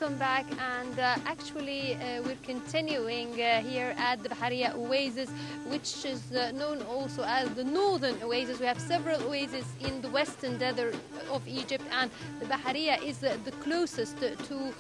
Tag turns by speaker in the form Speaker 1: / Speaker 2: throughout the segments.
Speaker 1: welcome back. And actually, we're continuing here at the Bahariya Oasis, which is known also as the Northern Oasis. We have several oases in the western desert of Egypt, and the Bahariya is the closest to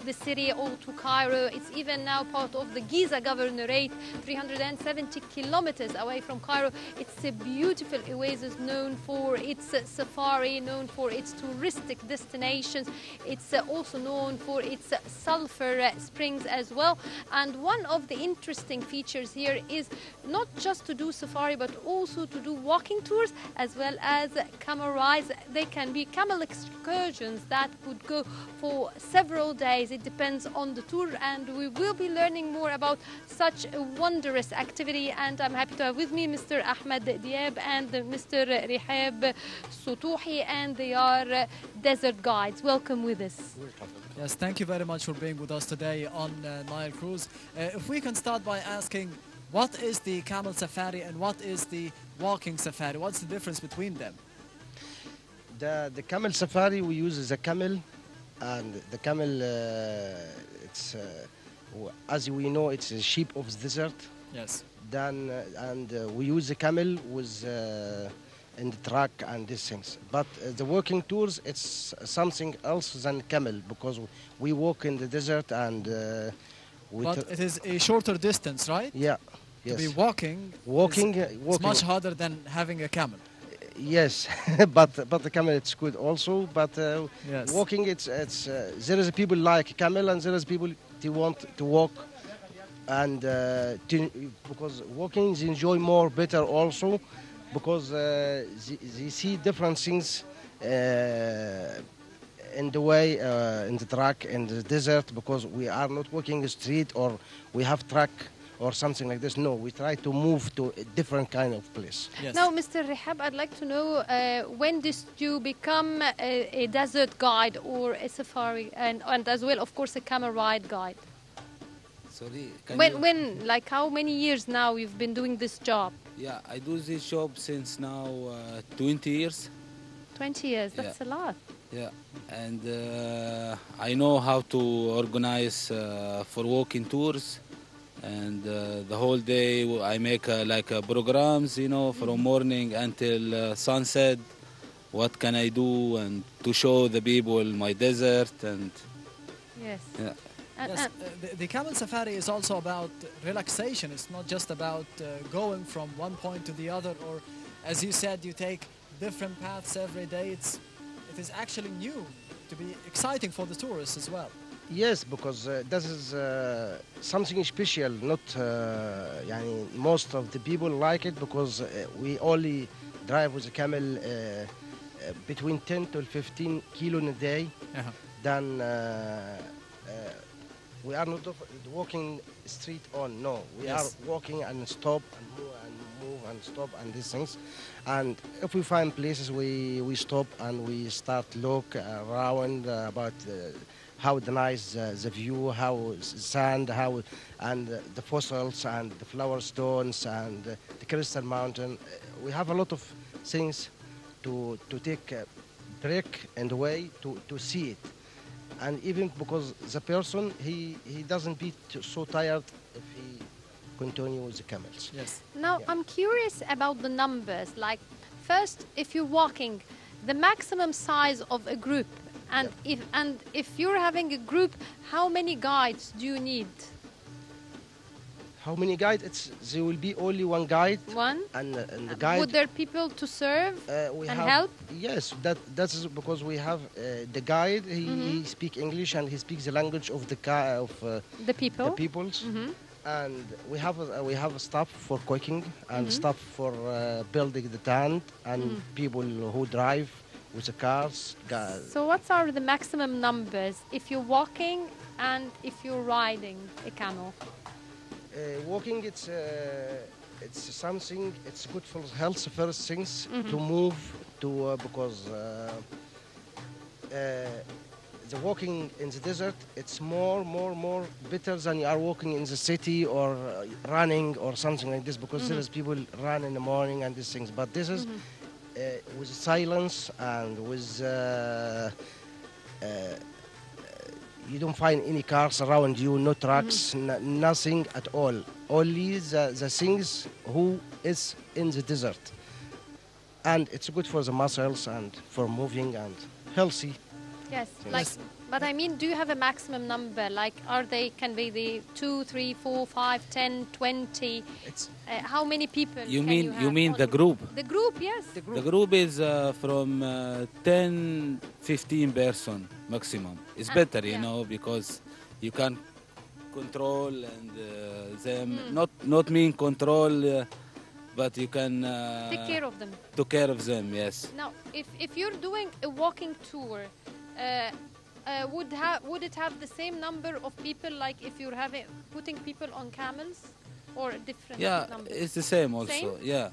Speaker 1: the city or to Cairo. It's even now part of the Giza Governorate, 370 kilometers away from Cairo. It's a beautiful oasis known for its safari, known for its touristic destinations. It's also known for its sulfur springs as well. And one of the interesting features here is not just to do safari, but also to do walking tours as well as camel rides. They can be camel excursions that could go for several days. It depends on the tour, and we will be learning more about such a wondrous activity. And I'm happy to have with me Mr. Ahmed Diab and Mr. Rehab Sotouhy, and they are desert guides. Welcome with us.
Speaker 2: Yes, thank you very much for being with us today on Nile Cruise. If we can start by asking, what is the Camel Safari and what is the walking safari? What's the difference between them?
Speaker 3: The Camel Safari, we use the camel, and the camel, it's as we know, it's a sheep of the desert.
Speaker 2: Yes.
Speaker 3: We use the camel with in the truck and these things. But the walking tours, it's something else than camel, because we walk in the desert and
Speaker 2: but it is a shorter distance, right?
Speaker 3: Yeah.
Speaker 2: To
Speaker 3: Yes.
Speaker 2: be walking. It's much harder than having a camel.
Speaker 3: Yes, but the camel it's good also. But
Speaker 2: Yes.
Speaker 3: walking, it's there is people like camel, and there is people they want to walk, and because walking they enjoy more better also, because they see different things in the way, in the truck, in the desert, because we are not walking the street or we have truck or something like this. No, we try to move to a different kind of place.
Speaker 2: Yes.
Speaker 1: Now, Mr. Rehab, I'd like to know when did you become a desert guide or a safari, and as well, of course, a camel ride guide?
Speaker 4: Sorry,
Speaker 1: When, like, how many years now you've been doing this job?
Speaker 4: Yeah, I do this job since now 20 years.
Speaker 1: 20 years, that's a lot.
Speaker 4: Yeah, and I know how to organize for walking tours, and the whole day I make programs, you know, from morning until sunset. What can I do, and to show the people my desert, and
Speaker 1: Yes.
Speaker 4: yeah.
Speaker 2: Yes, the Camel Safari is also about relaxation. It's not just about going from one point to the other, or as you said, you take different paths every day. It is actually new, to be exciting for the tourists as well.
Speaker 3: Yes, because this is something special. Not, most of the people like it because we only drive with a camel between 10 to 15 kilo in a day. Then we are not walking street on. No, we are walking and stop and move and stop and these things. And if we find places, we stop and we start look around about how nice the view, how sand, and the fossils and the flower stones and the crystal mountain. We have a lot of things to take a break and way to see it. And even because the person, he doesn't be so tired if he continue with the camels.
Speaker 2: Yes.
Speaker 1: Now, I'm curious about the numbers. Like, first, if you're walking, the maximum size of a group, and if you're having a group, how many guides do you need?
Speaker 3: How many guides? There will be only one guide.
Speaker 1: One?
Speaker 3: And the guide...
Speaker 1: Would there people to serve and help?
Speaker 3: Yes, that is because we have the guide. He speaks English and he speaks the language of the
Speaker 1: the people.
Speaker 3: The peoples. And we have a staff for cooking and staff for building the tent and people who drive with the cars.
Speaker 1: So what are the maximum numbers if you're walking and if you're riding a camel?
Speaker 3: Walking, it's something. It's good for health. First things to move to because the walking in the desert, it's more better than you are walking in the city or running or something like this, because there is people run in the morning and these things. But this is with silence and with you don't find any cars around you, no trucks, nothing at all. Only the things who is in the desert. And it's good for the muscles and for moving and healthy.
Speaker 1: Yes,
Speaker 3: Yes.
Speaker 1: like, but I mean, do you have a maximum number? Like, are they, can be the 2, 3, 4, 5, 10, 20?
Speaker 3: It's
Speaker 1: How many people
Speaker 4: You
Speaker 1: can
Speaker 4: mean
Speaker 1: you have
Speaker 4: you mean
Speaker 1: on-
Speaker 4: the group?
Speaker 1: The group, yes.
Speaker 3: the group.
Speaker 4: The group is from 10, 15 person maximum. It's better, you
Speaker 1: yeah.
Speaker 4: know, because you can control and them. Not mean control, but you can
Speaker 1: Take care of them.
Speaker 4: take care of them. Yes.
Speaker 1: Now, if you're doing a walking tour, would it have the same number of people like if you're putting people on camels, or different
Speaker 4: Yeah,
Speaker 1: numbers?
Speaker 4: it's the same also.
Speaker 1: Same?
Speaker 4: Yeah,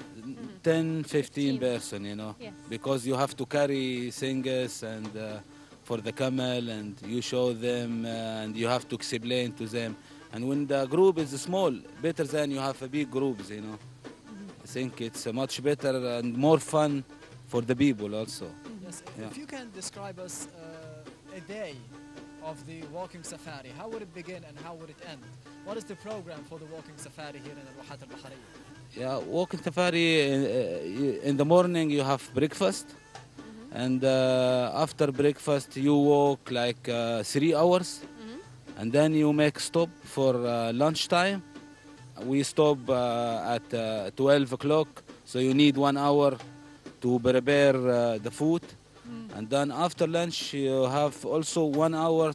Speaker 4: 10, 15
Speaker 1: 15.
Speaker 4: person, you know,
Speaker 1: Yes.
Speaker 4: because you have to carry things and for the camel, and you show them and you have to explain to them. And when the group is small, better than you have a big groups, you know. I think it's much better and more fun for the people also.
Speaker 2: Yes,
Speaker 4: Yeah.
Speaker 2: if you can describe us a day of the walking safari, how would it begin and how would it end? What is the program for the walking safari here in Al-Wahat Al-Bahariya?
Speaker 4: Yeah, walking safari, in the morning you have breakfast, and after breakfast you walk like 3 hours, and then you make stop for lunchtime. We stop at 12 o'clock, so you need 1 hour to prepare the food. And then after lunch you have also 1 hour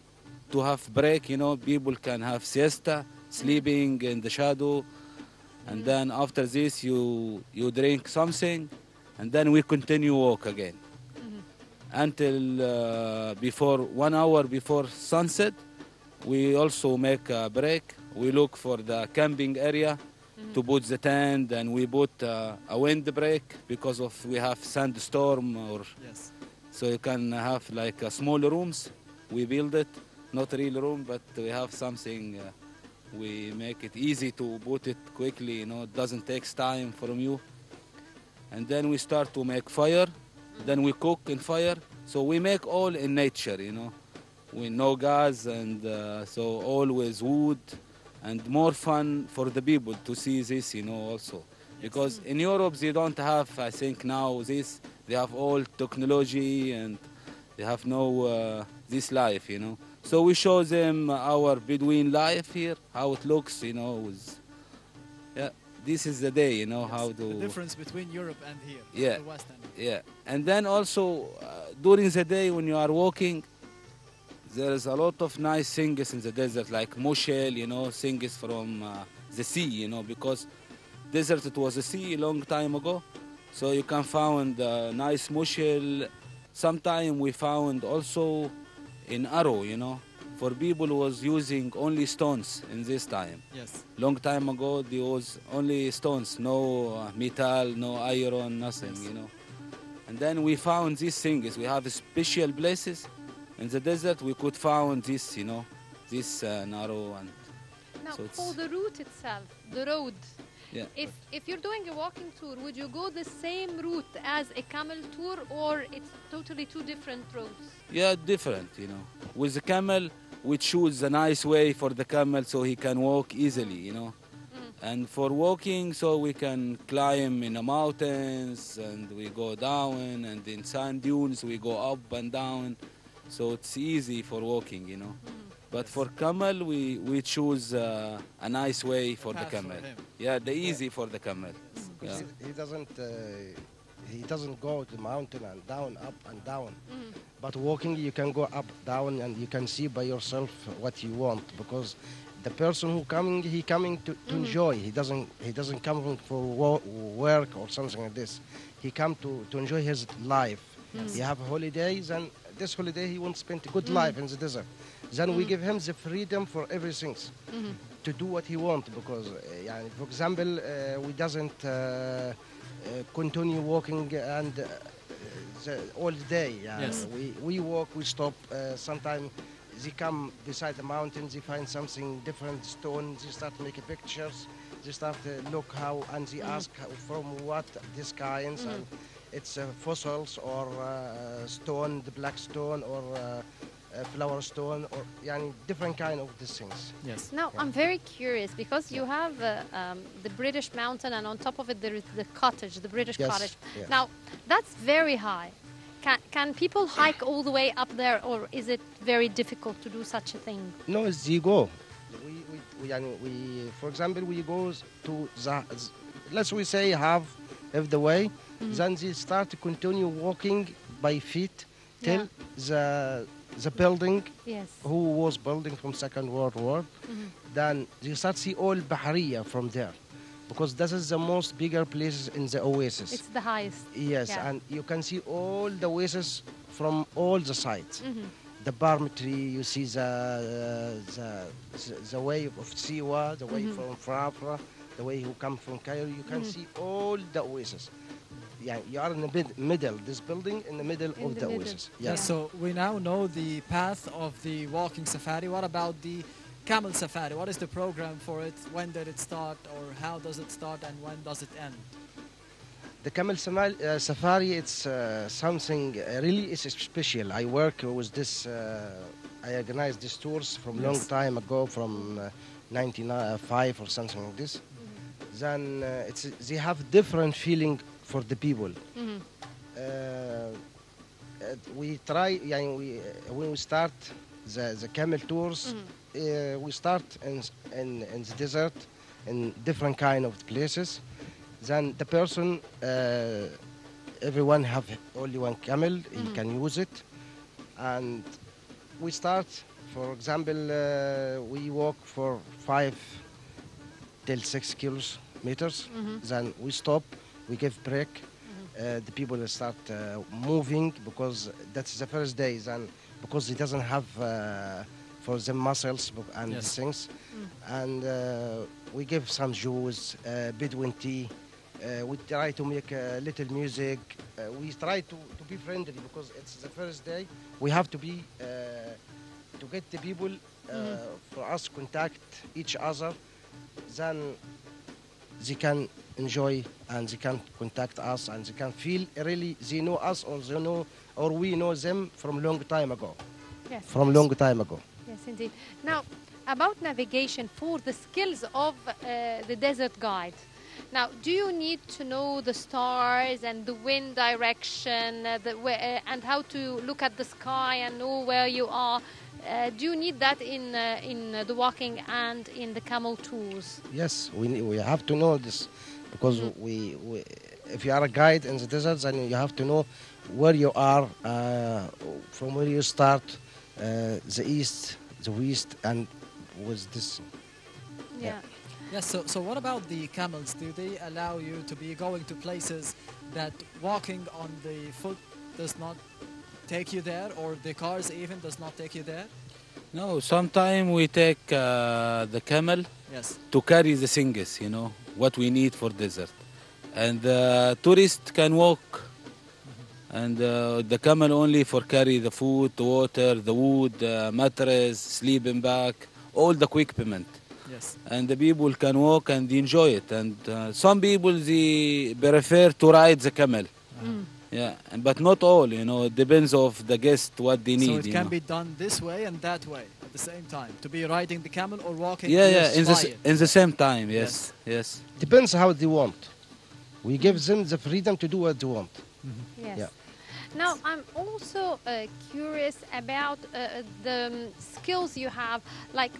Speaker 4: to have break, you know, people can have siesta, sleeping in the shadow. And then after this you drink something, and then we continue walk again until before 1 hour before sunset. We also make a break. We look for the camping area to put the tent, and we put a wind break because of we have sandstorm, or
Speaker 2: Yes.
Speaker 4: so you can have like small rooms. We build it, not real room, but we have something. We make it easy to put it quickly, you know, it doesn't take time from you. And then we start to make fire. Then we cook in fire. So we make all in nature, you know. We no gas, and so always wood, and more fun for the people to see this, you know, also. Because in Europe they don't have, I think now this, they have all technology and they have no this life, you know. So we show them our Bedouin life here, how it looks, you know. Yeah, this is the day, you know, how to.
Speaker 2: The difference between Europe and here,
Speaker 4: Yeah.
Speaker 2: the West End.
Speaker 4: Yeah, and then also during the day when you are walking, there is a lot of nice things in the desert, like mushel, you know, things from the sea, you know, because desert it was a sea a long time ago, so you can find nice mushel. Sometime we found also in arrow, you know, for people who was using only stones in this time.
Speaker 2: Yes.
Speaker 4: Long time ago there was only stones, no metal, no iron, nothing, you know. And then we found these things. We have special places in the desert we could find this, you know, this narrow. And
Speaker 1: Now,
Speaker 4: so it's-
Speaker 1: for the route itself, the road,
Speaker 4: yeah.
Speaker 1: if you're doing a walking tour, would you go the same route as a camel tour, or it's totally two different roads?
Speaker 4: Yeah, different, you know. With the camel, we choose a nice way for the camel so he can walk easily, you know. And for walking, so we can climb in the mountains, and we go down, and in sand dunes we go up and down. So it's easy for walking, you know. But for camel, we choose a nice way for the
Speaker 2: Path for
Speaker 4: camel.
Speaker 2: him.
Speaker 4: Yeah, the easy for the camel.
Speaker 3: Because
Speaker 4: Yeah.
Speaker 3: he doesn't go to the mountain and down, up and down. But walking, you can go up, down, and you can see by yourself what you want. Because the person who coming, he coming to enjoy. He doesn't come for work or something like this. He come to enjoy his life. He have holidays, and this holiday he wants to spend a good life in the desert. Then we give him the freedom for everything to do what he want. Because, for example, we doesn't continue walking and all day.
Speaker 2: Yes.
Speaker 3: We walk, we stop. Sometimes they come beside the mountain, they find something different, stone, they start making pictures, they start to look how, and they ask from what these kinds, and it's fossils or stone, the black stone, or flower stone, or different kind of these things.
Speaker 2: Yes.
Speaker 1: Now,
Speaker 3: Yeah.
Speaker 1: I'm very curious because you have the British mountain, and on top of it, there is the cottage, the British
Speaker 3: Yes,
Speaker 1: cottage.
Speaker 3: yes.
Speaker 1: Now, that's very high. Can people hike all the way up there, or is it very difficult to do such a thing?
Speaker 3: No, as you go. For example, we go to let's we say half of the way, then they start to continue walking by feet till the building
Speaker 1: Yes.
Speaker 3: who was building from Second World War. Then you start see all Bahariya from there, because this is the most bigger places in the oasis.
Speaker 1: It's the highest.
Speaker 3: Yes,
Speaker 1: Yeah.
Speaker 3: and you can see all the oasis from all the sides. The palm tree, you see the way of Siwa, the way from Farafra, the way who come from Cairo. You can see all the oasis. Yeah, you are in the middle. This building in the middle
Speaker 1: In
Speaker 3: of
Speaker 1: the
Speaker 3: the
Speaker 1: middle.
Speaker 3: oasis.
Speaker 2: Yeah.
Speaker 3: Yes.
Speaker 2: So we now know the path of the walking safari. What about the camel safari? What is the program for it? When did it start, or how does it start, and when does it end?
Speaker 3: The Camel Safari, it's something really is special. I work with this, I organized these tours from long time ago, from 1995 or something like this. Then they have different feeling for the people. We try, when we start the camel tours, we start in the desert, in different kind of places. Then the person, everyone have only one camel, he can use it. And we start, for example, we walk for 5 till 6 kilometers. Then we stop, we give break. The people will start moving, because that's the first day. Then because he doesn't have for the muscles and these things. And we give some juice, Bedouin tea. We try to make little music. We try to be friendly, because it's the first day. We have to be to get the people for us contact each other. Then they can enjoy, and they can contact us, and they can feel really they know us, or they know, or we know them from long time ago.
Speaker 1: Yes.
Speaker 3: From long time ago.
Speaker 1: Yes, indeed. Now, about navigation for the skills of the desert guide. Now, do you need to know the stars and the wind direction, and how to look at the sky and know where you are? Do you need that in the walking and in the camel tours?
Speaker 3: Yes, we have to know this, because we if you are a guide in the desert, then you have to know where you are, from where you start, the east, the west, and with this.
Speaker 1: Yeah.
Speaker 2: Yes, so what about the camels? Do they allow you to be going to places that walking on the foot does not take you there, or the cars even does not take you there?
Speaker 4: No, sometimes we take the camel
Speaker 2: Yes.
Speaker 4: to carry the things, what we need for desert. And the tourist can walk, and the camel only for carry the food, the water, the wood, mattress, sleeping bag, all the equipment.
Speaker 2: Yes.
Speaker 4: And the people can walk and enjoy it. And some people, they prefer to ride the camel. Yeah, but not all, it depends of the guest, what they need.
Speaker 2: So it can be done this way and that way at the same time, to be riding the camel or walking.
Speaker 4: Yeah,
Speaker 2: fly it.
Speaker 4: in the same time, yes.
Speaker 3: Depends how they want. We give them the freedom to do what they want.
Speaker 1: Yes.
Speaker 3: Yeah.
Speaker 1: Now, I'm also curious about the skills you have. Like,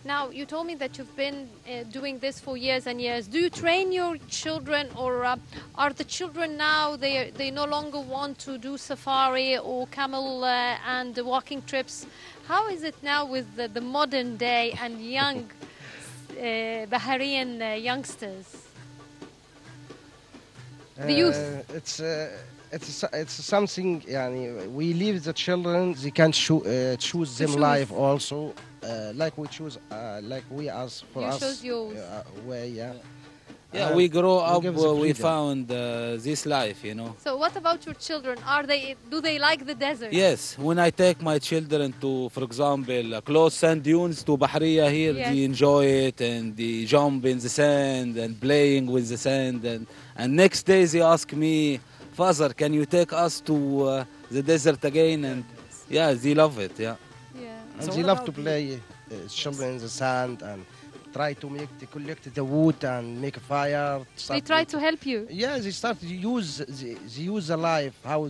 Speaker 1: now you told me that you've been doing this for years and years. Do you train your children, or are the children now they no longer want to do safari or camel and walking trips? How is it now with the modern day and young Bahrain youngsters? The youth.
Speaker 3: It's something. We leave the children. They can choose them
Speaker 1: choose.
Speaker 3: life also, like we choose, like we as for
Speaker 1: You
Speaker 3: us.
Speaker 1: chose yours.
Speaker 3: Way, yeah.
Speaker 4: Yeah, we grow up,
Speaker 3: give the
Speaker 4: we
Speaker 3: freedom.
Speaker 4: found this life,
Speaker 1: So what about your children? Do they like the desert?
Speaker 4: Yes, when I take my children to, for example, close sand dunes to Bahriya here,
Speaker 1: Yes.
Speaker 4: they enjoy it, and they jump in the sand and playing with the sand. And next day they ask me, Father, can you take us to the desert again? And yeah, they love it, yeah.
Speaker 3: And
Speaker 2: So
Speaker 3: they
Speaker 2: what
Speaker 3: love
Speaker 2: about
Speaker 3: to
Speaker 2: the-
Speaker 3: play children in the sand and try to collect the wood and make a fire.
Speaker 1: They try to help you.
Speaker 3: Yeah, they start to use the life how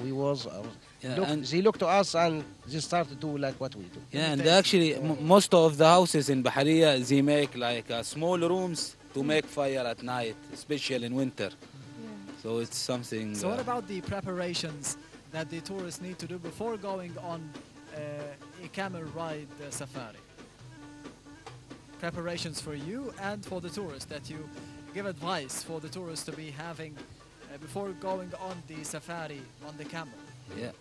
Speaker 3: we was.
Speaker 4: Yeah, and
Speaker 3: They look to us and they start to do like what we do.
Speaker 4: yeah, and
Speaker 2: imitation.
Speaker 4: actually most of the houses in Bahariya they make like small rooms to make fire at night, especially in winter. So it's something.
Speaker 2: So what about the preparations that the tourists need to do before going on a camel ride safari? Preparations for you and for the tourists, that you give advice for the tourists to be having before going on the safari on the camel.
Speaker 4: Yeah.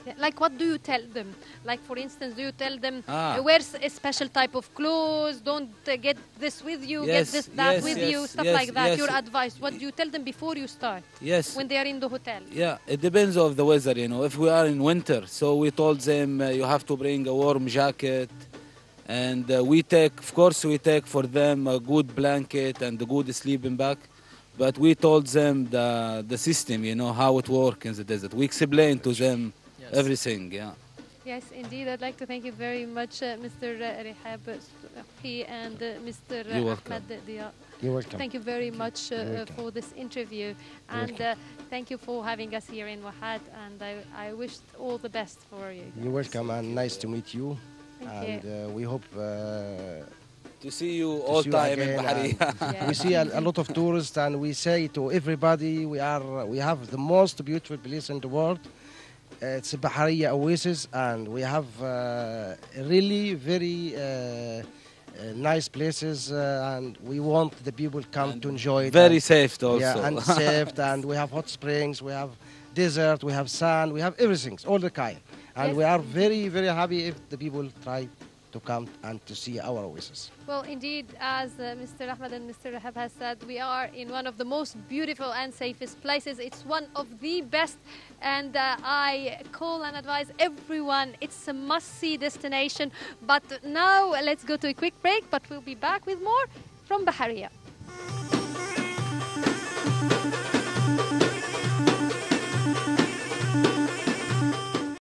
Speaker 1: Yeah, like what do you tell them? Like for instance, do you tell them
Speaker 4: Ah.
Speaker 1: wear a special type of clothes, don't get this with you, get
Speaker 4: Yes,
Speaker 1: this, that
Speaker 4: yes,
Speaker 1: with
Speaker 4: yes,
Speaker 1: you, stuff
Speaker 4: yes,
Speaker 1: like that,
Speaker 4: yes.
Speaker 1: your advice? What do you tell them before you start,
Speaker 4: Yes.
Speaker 1: when they are in the hotel?
Speaker 4: Yeah, it depends of the weather, you know. If we are in winter, so we told them you have to bring a warm jacket, and of course, we take for them a good blanket and a good sleeping bag. But we told them the system, you know, how it works in the desert. We explained to them
Speaker 2: Yes.
Speaker 4: everything, yeah.
Speaker 1: Yes, indeed. I'd like to thank you very much, Mr. Rehab Sotouhy and Mr.
Speaker 4: You're welcome.
Speaker 1: Ahmed Diab.
Speaker 3: You're welcome.
Speaker 1: Thank you very much
Speaker 3: welcome.
Speaker 1: for this interview, and thank you for having us here in Wahad, and I wish all the best for you.
Speaker 3: You're welcome and nice to meet you.
Speaker 1: Thank
Speaker 3: And we hope
Speaker 4: To see you all
Speaker 3: see you
Speaker 4: time in
Speaker 3: again,
Speaker 4: Bahariya.
Speaker 1: Yeah.
Speaker 3: we see a lot of tourists and we say to everybody we have the most beautiful place in the world. It's Bahariya Oasis and we have really very nice places and we want the people come to enjoy it.
Speaker 4: Very
Speaker 3: and,
Speaker 4: safe also.
Speaker 3: Yeah, and safe and we have hot springs, we have desert, we have sand, we have everything, all the kind. And
Speaker 1: Yes.
Speaker 3: we are very, very happy if the people try to come and to see our oasis.
Speaker 1: Well, indeed, as Mr. Ahmed and Mr. Rehab has said, we are in one of the most beautiful and safest places. It's one of the best, and I call and advise everyone, it's a must-see destination. But now let's go to a quick break, but we'll be back with more from Bahariya.